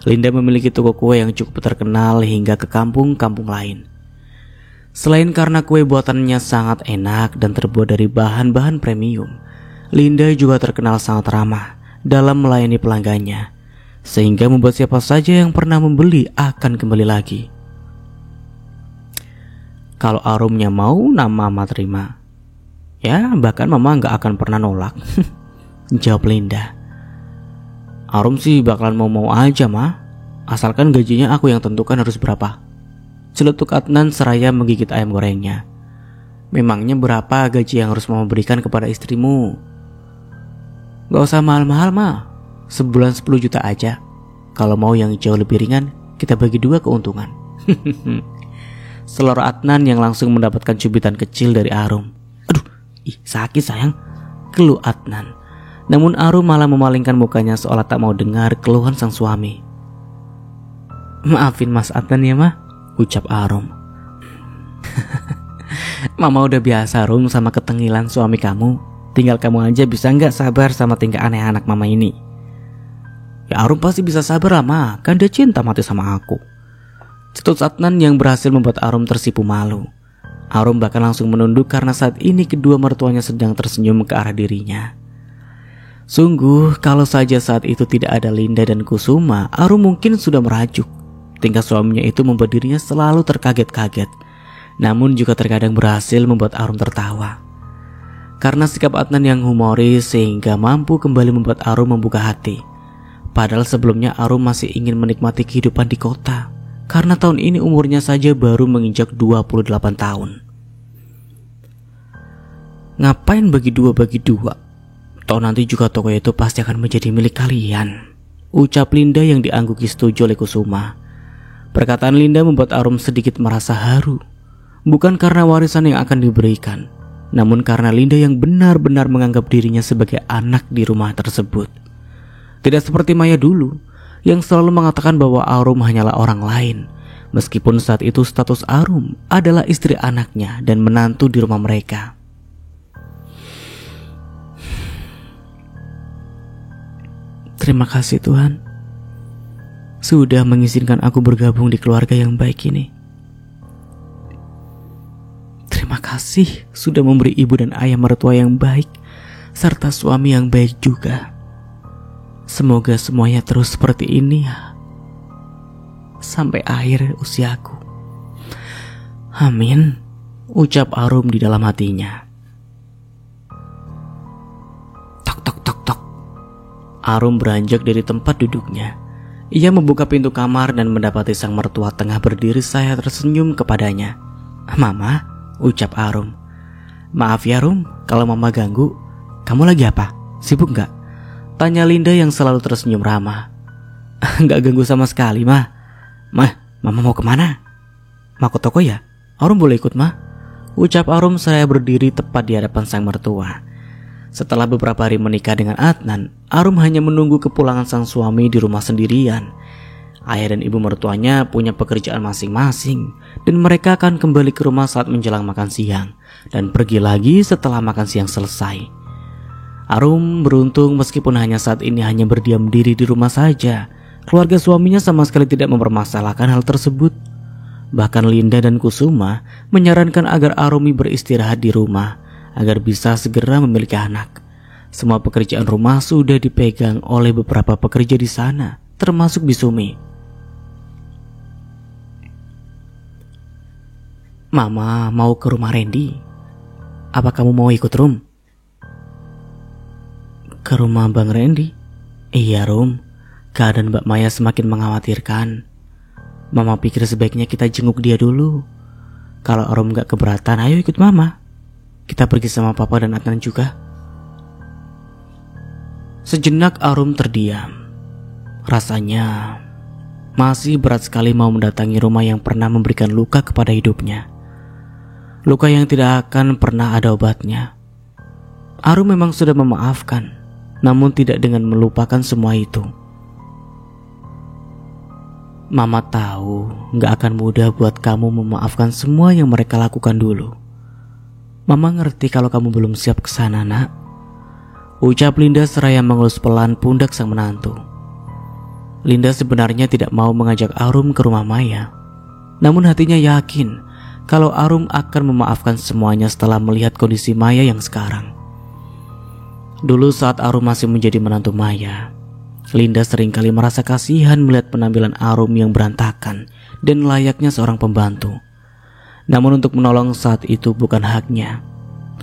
Linda memiliki toko kue yang cukup terkenal hingga ke kampung-kampung lain. Selain karena kue buatannya sangat enak dan terbuat dari bahan-bahan premium, Linda juga terkenal sangat ramah dalam melayani pelanggannya, sehingga membuat siapa saja yang pernah membeli akan kembali lagi. Kalau Arumnya mau, nama mama terima. Ya, bahkan mama gak akan pernah nolak. Jawab Linda. Arum sih bakalan mau-mau aja mah, asalkan gajinya aku yang tentukan harus berapa. Celetuk Adnan seraya menggigit ayam gorengnya. Memangnya berapa gaji yang harus mama berikan kepada istrimu? Gak usah mahal-mahal mah, sebulan 10 juta aja. Kalau mau yang jauh lebih ringan, kita bagi 2 keuntungan. Selor Adnan yang langsung mendapatkan cubitan kecil dari Arum. Ih, sakit sayang, keluh Adnan. Namun Arum malah memalingkan mukanya seolah tak mau dengar keluhan sang suami. Maafin Mas Adnan ya mah, ucap Arum. Mama udah biasa Rum sama ketengilan suami kamu. Tinggal kamu aja bisa gak sabar sama tingkah aneh anak mama ini. Ya Arum pasti bisa sabar lah ma, kan dia cinta mati sama aku. Cetut Adnan yang berhasil membuat Arum tersipu malu. Arum bahkan langsung menunduk karena saat ini kedua mertuanya sedang tersenyum ke arah dirinya. Sungguh, kalau saja saat itu tidak ada Linda dan Kusuma, Arum mungkin sudah merajuk. Tingkah suaminya itu membuat dirinya selalu terkaget-kaget, namun juga terkadang berhasil membuat Arum tertawa. Karena sikap Adnan yang humoris sehingga mampu kembali membuat Arum membuka hati. Padahal sebelumnya Arum masih ingin menikmati kehidupan di kota, karena tahun ini umurnya saja baru menginjak 28 tahun. Ngapain bagi dua? Toh nanti juga toko itu pasti akan menjadi milik kalian, ucap Linda yang diangguki setuju oleh Kusuma. Perkataan Linda membuat Arum sedikit merasa haru. Bukan karena warisan yang akan diberikan, namun karena Linda yang benar-benar menganggap dirinya sebagai anak di rumah tersebut. Tidak seperti Maya dulu, yang selalu mengatakan bahwa Arum hanyalah orang lain, meskipun saat itu status Arum adalah istri anaknya dan menantu di rumah mereka. Terima kasih Tuhan, sudah mengizinkan aku bergabung di keluarga yang baik ini. Terima kasih sudah memberi ibu dan ayah mertua yang baik, serta suami yang baik juga. Semoga semuanya terus seperti ini ya, sampai akhir usiaku. Amin, ucap Arum di dalam hatinya. Tok tok tok tok. Arum beranjak dari tempat duduknya. Ia membuka pintu kamar dan mendapati sang mertua tengah berdiri saya tersenyum kepadanya. Mama, ucap Arum. Maaf ya Rum, kalau mama ganggu. Kamu lagi apa? Sibuk gak? Tanya Linda yang selalu tersenyum ramah. Gak ganggu sama sekali mah. Mah, mama mau kemana? Mau ke toko ya? Arum boleh ikut mah, ucap Arum seraya berdiri tepat di hadapan sang mertua. Setelah beberapa hari menikah dengan Adnan, Arum hanya menunggu kepulangan sang suami di rumah sendirian. Ayah dan ibu mertuanya punya pekerjaan masing-masing dan mereka akan kembali ke rumah saat menjelang makan siang dan pergi lagi setelah makan siang selesai. Arum beruntung meskipun hanya saat ini hanya berdiam diri di rumah saja. Keluarga suaminya sama sekali tidak mempermasalahkan hal tersebut. Bahkan Linda dan Kusuma menyarankan agar Arumi beristirahat di rumah agar bisa segera memiliki anak. Semua pekerjaan rumah sudah dipegang oleh beberapa pekerja di sana, termasuk Bisumi. Mama mau ke rumah Randy. Apa kamu mau ikut, Rum? Ke rumah Bang Randy? Iya, Rum. Keadaan Mbak Maya semakin mengkhawatirkan. Mama pikir sebaiknya kita jenguk dia dulu. Kalau Rum gak keberatan, ayo ikut Mama. Kita pergi sama Papa dan Adnan juga. Sejenak Arum terdiam. Rasanya masih berat sekali mau mendatangi rumah yang pernah memberikan luka kepada hidupnya. Luka yang tidak akan pernah ada obatnya. Arum memang sudah memaafkan, namun tidak dengan melupakan semua itu. Mama tahu gak akan mudah buat kamu memaafkan semua yang mereka lakukan dulu. Mama ngerti kalau kamu belum siap ke sana, Nak. Ucap Linda seraya mengelus pelan pundak sang menantu. Linda sebenarnya tidak mau mengajak Arum ke rumah Maya, namun hatinya yakin kalau Arum akan memaafkan semuanya setelah melihat kondisi Maya yang sekarang. Dulu saat Arum masih menjadi menantu Maya, Linda seringkali merasa kasihan melihat penampilan Arum yang berantakan dan layaknya seorang pembantu. Namun untuk menolong saat itu bukan haknya.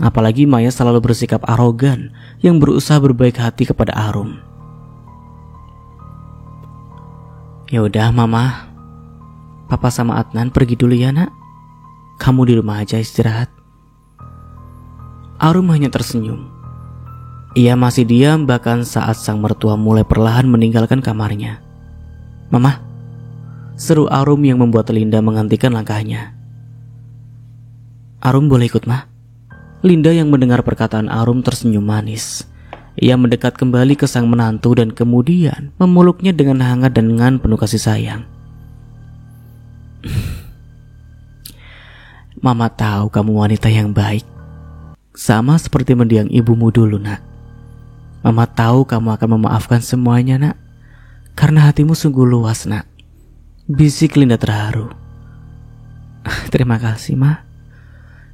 Apalagi Maya selalu bersikap arogan yang berusaha berbaik hati kepada Arum. Ya udah Mama, Papa sama Adnan pergi dulu ya, Nak. Kamu di rumah aja istirahat. Arum hanya tersenyum. Ia masih diam bahkan saat sang mertua mulai perlahan meninggalkan kamarnya. Mama, seru Arum yang membuat Linda menghentikan langkahnya. Arum boleh ikut, Ma? Linda yang mendengar perkataan Arum tersenyum manis. Ia mendekat kembali ke sang menantu dan kemudian memeluknya dengan hangat dan dengan penuh kasih sayang. Mama tahu kamu wanita yang baik, sama seperti mendiang ibumu dulu, Nak. Mama tahu kamu akan memaafkan semuanya, Nak, karena hatimu sungguh luas, Nak. Bisik Linda terharu. Terima kasih, Ma.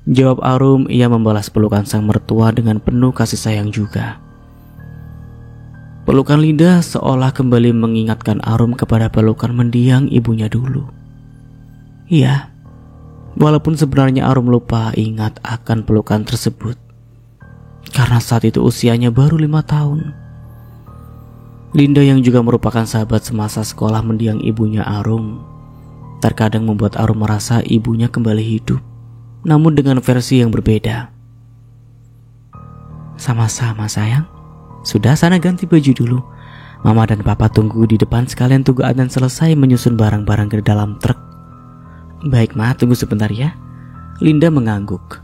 Jawab Arum. Ia membalas pelukan sang mertua dengan penuh kasih sayang juga. Pelukan Linda seolah kembali mengingatkan Arum kepada pelukan mendiang ibunya dulu. Iya, walaupun sebenarnya Arum lupa ingat akan pelukan tersebut, karena saat itu usianya baru 5 tahun. Linda yang juga merupakan sahabat semasa sekolah mendiang ibunya Arum, terkadang membuat Arum merasa ibunya kembali hidup, namun dengan versi yang berbeda. Sama-sama sayang. Sudah, sana ganti baju dulu. Mama dan Papa tunggu di depan sekalian tunggu Adnan selesai menyusun barang-barang ke dalam truk. Baik, Ma, tunggu sebentar ya. Linda mengangguk.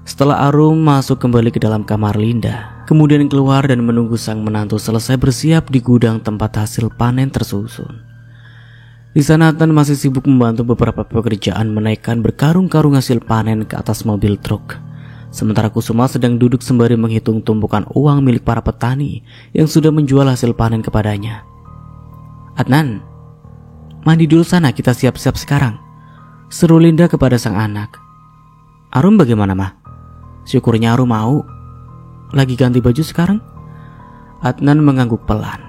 Setelah Arum masuk kembali ke dalam kamar Linda, kemudian keluar dan menunggu sang menantu selesai bersiap di gudang tempat hasil panen tersusun. Di sana Adnan masih sibuk membantu beberapa pekerjaan menaikkan berkarung-karung hasil panen ke atas mobil truk. Sementara Kusuma sedang duduk sembari menghitung tumpukan uang milik para petani yang sudah menjual hasil panen kepadanya. Adnan, mandi dulu sana, kita siap-siap sekarang, seru Linda kepada sang anak. Arum bagaimana, Ma? Syukurnya Arum mau. Lagi ganti baju sekarang? Adnan mengangguk pelan.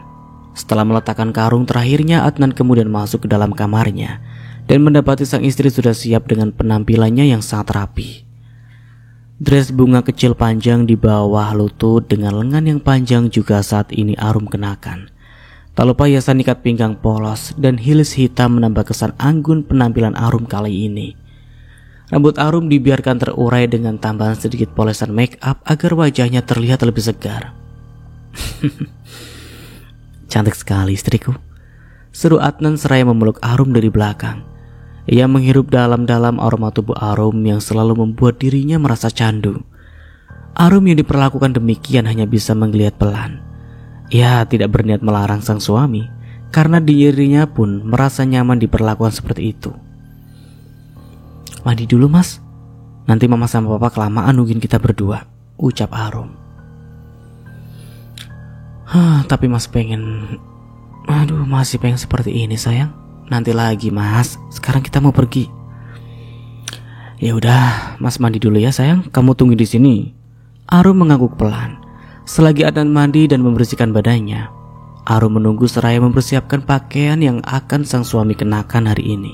Setelah meletakkan karung terakhirnya, Adnan kemudian masuk ke dalam kamarnya dan mendapati sang istri sudah siap dengan penampilannya yang sangat rapi. Dress bunga kecil panjang di bawah lutut dengan lengan yang panjang juga saat ini Arum kenakan. Tak lupa hiasan ikat pinggang polos dan heels hitam menambah kesan anggun penampilan Arum kali ini. Rambut Arum dibiarkan terurai dengan tambahan sedikit polesan make up agar wajahnya terlihat lebih segar. Cantik sekali istriku, seru Adnan seraya memeluk Arum dari belakang. Ia menghirup dalam-dalam aroma tubuh Arum yang selalu membuat dirinya merasa candu. Arum yang diperlakukan demikian hanya bisa menggeliat pelan. Ia tidak berniat melarang sang suami, karena dirinya pun merasa nyaman diperlakukan seperti itu. "Mandi dulu mas, nanti mama sama papa kelamaan nungguin kita berdua," ucap Arum. Tapi mas masih pengen seperti ini sayang. Nanti lagi mas, sekarang kita mau pergi." "Ya udah, mas mandi dulu ya sayang, kamu tunggu di sini." Arum mengangguk pelan. Selagi Adnan mandi dan membersihkan badannya, Arum menunggu seraya mempersiapkan pakaian yang akan sang suami kenakan hari ini.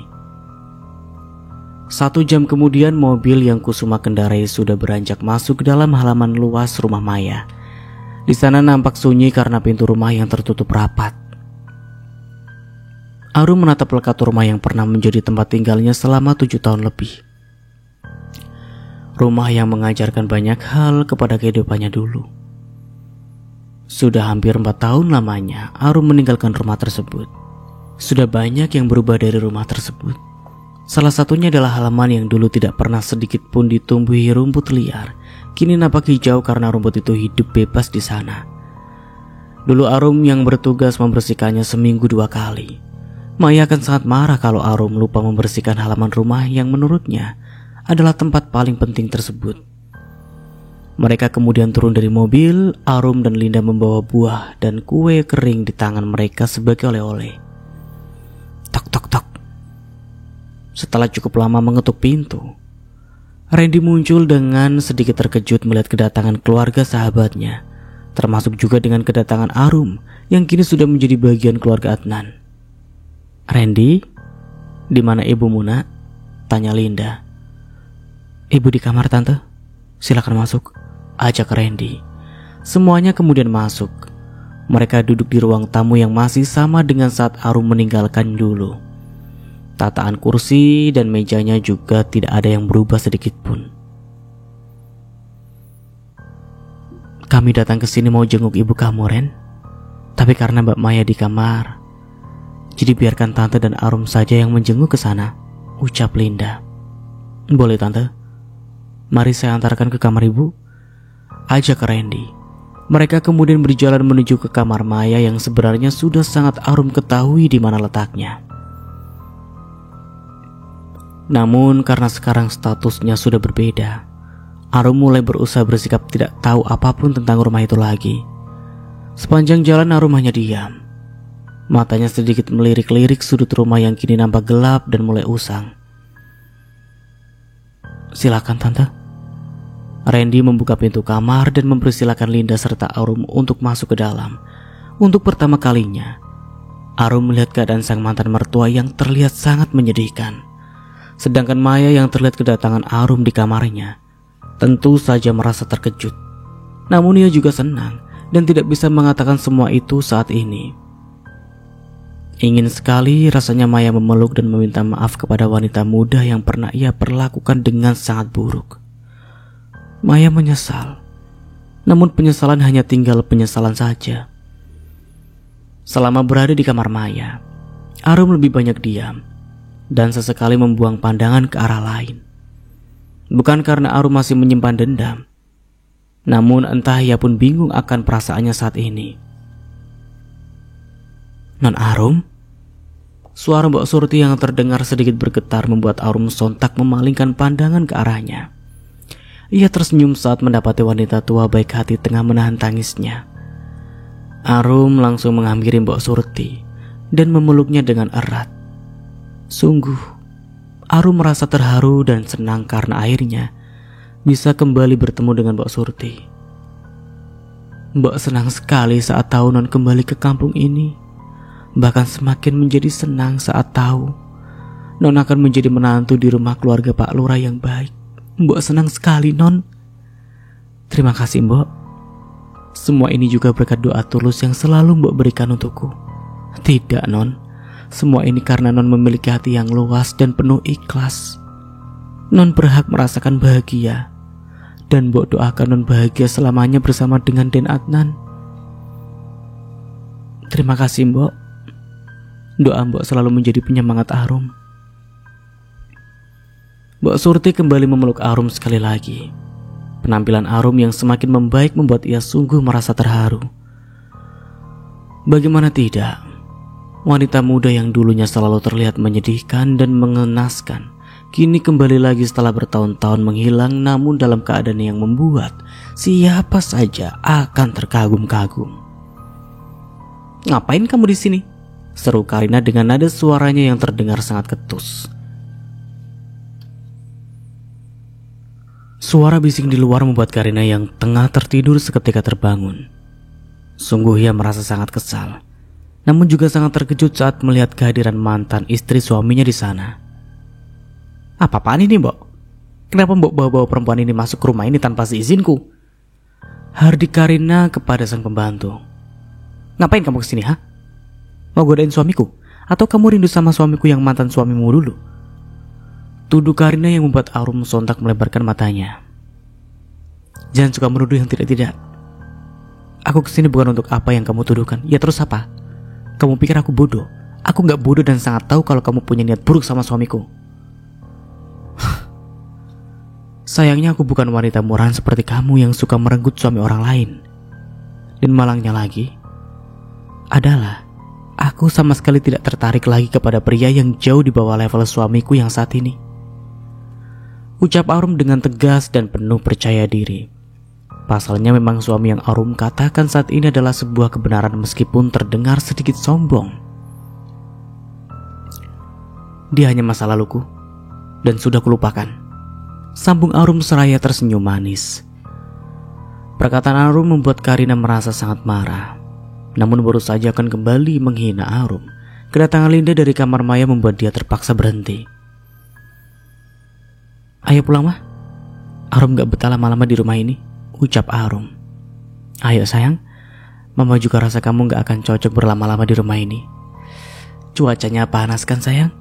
1 jam kemudian mobil yang Kusuma kendarai sudah beranjak masuk ke dalam halaman luas rumah Maya. Di sana nampak sunyi karena pintu rumah yang tertutup rapat. Arum menatap lekat rumah yang pernah menjadi tempat tinggalnya selama 7 tahun lebih. Rumah yang mengajarkan banyak hal kepada kehidupannya dulu. Sudah hampir 4 tahun lamanya Arum meninggalkan rumah tersebut. Sudah banyak yang berubah dari rumah tersebut. Salah satunya adalah halaman yang dulu tidak pernah sedikit pun ditumbuhi rumput liar, kini nampak hijau karena rumput itu hidup bebas di sana. Dulu Arum yang bertugas membersihkannya seminggu 2 kali. Maya akan sangat marah kalau Arum lupa membersihkan halaman rumah yang menurutnya adalah tempat paling penting tersebut. Mereka kemudian turun dari mobil. Arum dan Linda membawa buah dan kue kering di tangan mereka sebagai oleh-oleh. Tok tok tok. Setelah cukup lama mengetuk pintu, Randy muncul dengan sedikit terkejut melihat kedatangan keluarga sahabatnya, termasuk juga dengan kedatangan Arum yang kini sudah menjadi bagian keluarga Adnan. "Randy, di mana Ibu Muna?" tanya Linda. "Ibu di kamar tante, silakan masuk," ajak Randy. Semuanya kemudian masuk. Mereka duduk di ruang tamu yang masih sama dengan saat Arum meninggalkan dulu. Tataan kursi dan mejanya juga tidak ada yang berubah sedikit pun. "Kami datang ke sini mau jenguk ibu kamu, Ren. Tapi karena Mbak Maya di kamar, jadi biarkan tante dan Arum saja yang menjenguk ke sana," ucap Linda. "Boleh tante. Mari saya antarkan ke kamar ibu," ajak Randy. Mereka kemudian berjalan menuju ke kamar Maya yang sebenarnya sudah sangat Arum ketahui di mana letaknya. Namun karena sekarang statusnya sudah berbeda, Arum mulai berusaha bersikap tidak tahu apapun tentang rumah itu lagi. Sepanjang jalan Arum hanya diam. Matanya sedikit melirik-lirik sudut rumah yang kini nampak gelap dan mulai usang. "Silakan tante." Randy membuka pintu kamar dan mempersilakan Linda serta Arum untuk masuk ke dalam. Untuk pertama kalinya, Arum melihat keadaan sang mantan mertua yang terlihat sangat menyedihkan. Sedangkan Maya yang terlihat kedatangan Arum di kamarnya tentu saja merasa terkejut. Namun ia juga senang dan tidak bisa mengatakan semua itu saat ini. Ingin sekali rasanya Maya memeluk dan meminta maaf kepada wanita muda yang pernah ia perlakukan dengan sangat buruk. Maya menyesal, namun penyesalan hanya tinggal penyesalan saja. Selama berada di kamar Maya, Arum lebih banyak diam dan sesekali membuang pandangan ke arah lain. Bukan karena Arum masih menyimpan dendam, namun entah ia pun bingung akan perasaannya saat ini. "Non Arum?" Suara Mbak Surti yang terdengar sedikit bergetar membuat Arum sontak memalingkan pandangan ke arahnya. Ia tersenyum saat mendapati wanita tua baik hati tengah menahan tangisnya. Arum langsung menghampiri Mbak Surti dan memeluknya dengan erat. Sungguh, Arum merasa terharu dan senang karena akhirnya bisa kembali bertemu dengan Mbak Surti. Mbak senang sekali saat tahu Non kembali ke kampung ini. Bahkan semakin menjadi senang saat tahu Non akan menjadi menantu di rumah keluarga Pak Lurah yang baik. Mbak senang sekali Non. Terima kasih Mbak. Semua ini juga berkat doa tulus yang selalu Mbak berikan untukku. Tidak Non, semua ini karena Non memiliki hati yang luas dan penuh ikhlas. Non berhak merasakan bahagia, dan Mbak doakan Non bahagia selamanya bersama dengan Den Adnan. Terima kasih Mbak. Doa Mbak selalu menjadi penyemangat Arum. Mbak Surti kembali memeluk Arum sekali lagi. Penampilan Arum yang semakin membaik membuat ia sungguh merasa terharu. Bagaimana tidak, wanita muda yang dulunya selalu terlihat menyedihkan dan mengenaskan, kini kembali lagi setelah bertahun-tahun menghilang, namun dalam keadaan yang membuat siapa saja akan terkagum-kagum. "Ngapain kamu di sini?" seru Karina dengan nada suaranya yang terdengar sangat ketus. Suara bising di luar membuat Karina yang tengah tertidur seketika terbangun. Sungguh ia merasa sangat kesal, namun juga sangat terkejut saat melihat kehadiran mantan istri suaminya di sana. "Apa-apaan ini, Mbok? Kenapa Mbok bawa-bawa perempuan ini masuk ke rumah ini tanpa seizinku?" hardik Karina kepada sang pembantu. "Ngapain kamu kesini, ha? Mau godain suamiku? Atau kamu rindu sama suamiku yang mantan suamimu dulu?" tuduh Karina yang membuat Arum sontak melebarkan matanya. "Jangan suka menuduh yang tidak-tidak. Aku kesini bukan untuk apa yang kamu tuduhkan. Ya terus apa? Kamu pikir aku bodoh? Aku gak bodoh dan sangat tahu kalau kamu punya niat buruk sama suamiku." "Sayangnya aku bukan wanita murahan seperti kamu yang suka merenggut suami orang lain. Dan malangnya lagi adalah aku sama sekali tidak tertarik lagi kepada pria yang jauh di bawah level suamiku yang saat ini," ucap Arum dengan tegas dan penuh percaya diri. Pasalnya memang suami yang Arum katakan saat ini adalah sebuah kebenaran meskipun terdengar sedikit sombong. "Dia hanya masa laluku dan sudah kulupakan," sambung Arum seraya tersenyum manis. Perkataan Arum membuat Karina merasa sangat marah. Namun baru saja akan kembali menghina Arum, kedatangan Linda dari kamar Maya membuat dia terpaksa berhenti. "Ayo pulang, Mah. Arum gak betah lama-lama di rumah ini," ucap Arum. "Ayo sayang, Mama juga rasa kamu gak akan cocok berlama-lama di rumah ini. Cuacanya panas kan sayang?"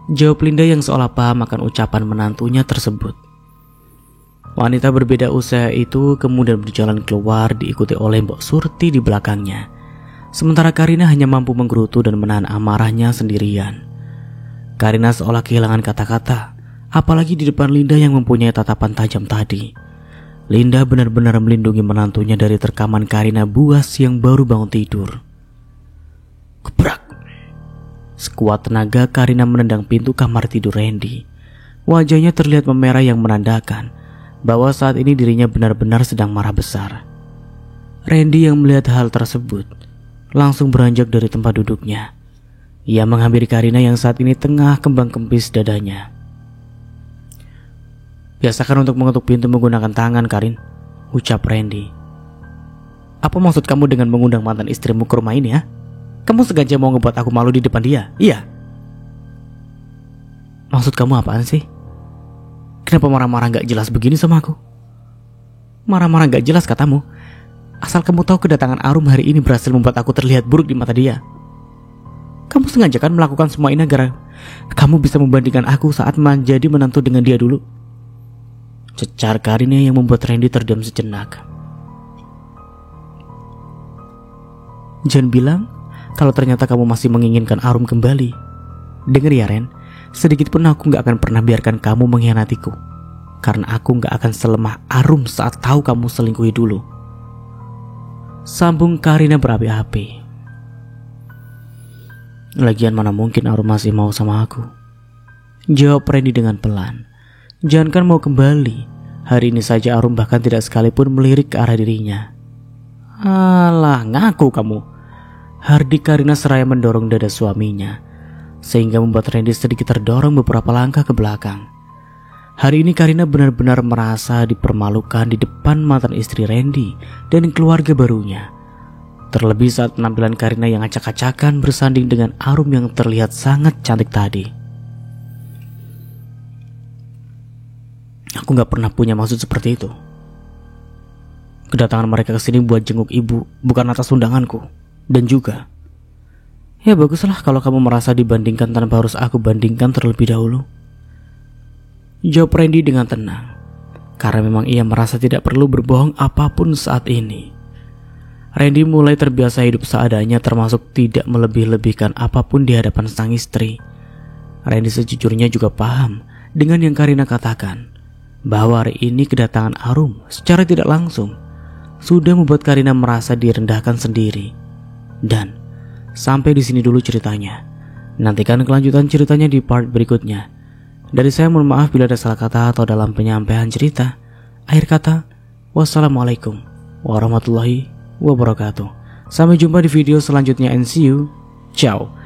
jawab Linda yang seolah paham akan ucapan menantunya tersebut. Wanita berbeda usia itu kemudian berjalan keluar diikuti oleh Mbok Surti di belakangnya. Sementara Karina hanya mampu menggerutu dan menahan amarahnya sendirian. Karina seolah kehilangan kata-kata, apalagi di depan Linda yang mempunyai tatapan tajam tadi. Linda benar-benar melindungi menantunya dari terkaman Karina buas yang baru bangun tidur. Gebrak! Sekuat tenaga Karina menendang pintu kamar tidur Randy. Wajahnya terlihat memerah yang menandakan bahwa saat ini dirinya benar-benar sedang marah besar. Randy yang melihat hal tersebut langsung beranjak dari tempat duduknya. Ia menghampiri Karina yang saat ini tengah kembang kempis dadanya. "Biasakan untuk mengetuk pintu menggunakan tangan, Karin," ucap Randy. "Apa maksud kamu dengan mengundang mantan istrimu ke rumah ini, ya? Kamu sengaja mau ngebuat aku malu di depan dia, iya?" "Maksud kamu apaan sih? Kenapa marah-marah gak jelas begini sama aku?" "Marah-marah gak jelas katamu? Asal kamu tahu kedatangan Arum hari ini berhasil membuat aku terlihat buruk di mata dia. Kamu sengaja kan melakukan semua ini agar kamu bisa membandingkan aku saat menjadi menantu dengan dia dulu?" cecar Karina yang membuat Randy terdiam sejenak. "Jangan bilang kalau ternyata kamu masih menginginkan Arum kembali. Dengar ya Ren, sedikit pun aku gak akan pernah biarkan kamu mengkhianatiku. Karena aku gak akan selemah Arum saat tahu kamu selingkuhi dulu," sambung Karina berapi-api. "Lagian mana mungkin Arum masih mau sama aku," jawab Randy dengan pelan. Jangankan mau kembali, hari ini saja Arum bahkan tidak sekalipun melirik ke arah dirinya. "Alah, ngaku kamu," hardik Karina seraya mendorong dada suaminya, sehingga membuat Randy sedikit terdorong beberapa langkah ke belakang. Hari ini Karina benar-benar merasa dipermalukan di depan mantan istri Randy dan keluarga barunya. Terlebih saat penampilan Karina yang acak-acakan bersanding dengan Arum yang terlihat sangat cantik tadi. "Aku gak pernah punya maksud seperti itu. Kedatangan mereka ke sini buat jenguk ibu, bukan atas undanganku. Dan juga, ya baguslah kalau kamu merasa dibandingkan tanpa harus aku bandingkan terlebih dahulu," jawab Randy dengan tenang. Karena memang ia merasa tidak perlu berbohong apapun saat ini. Randy mulai terbiasa hidup seadanya, termasuk tidak melebih-lebihkan apapun di hadapan sang istri. Randy sejujurnya juga paham dengan yang Karina katakan, bahwa hari ini kedatangan Arum secara tidak langsung sudah membuat Karina merasa direndahkan sendiri. Dan sampai di sini dulu ceritanya. Nantikan kelanjutan ceritanya di part berikutnya. Dari saya mohon maaf bila ada salah kata atau dalam penyampaian cerita. Akhir kata, wassalamualaikum warahmatullahi wabarakatuh. Sampai jumpa di video selanjutnya and see you. Ciao.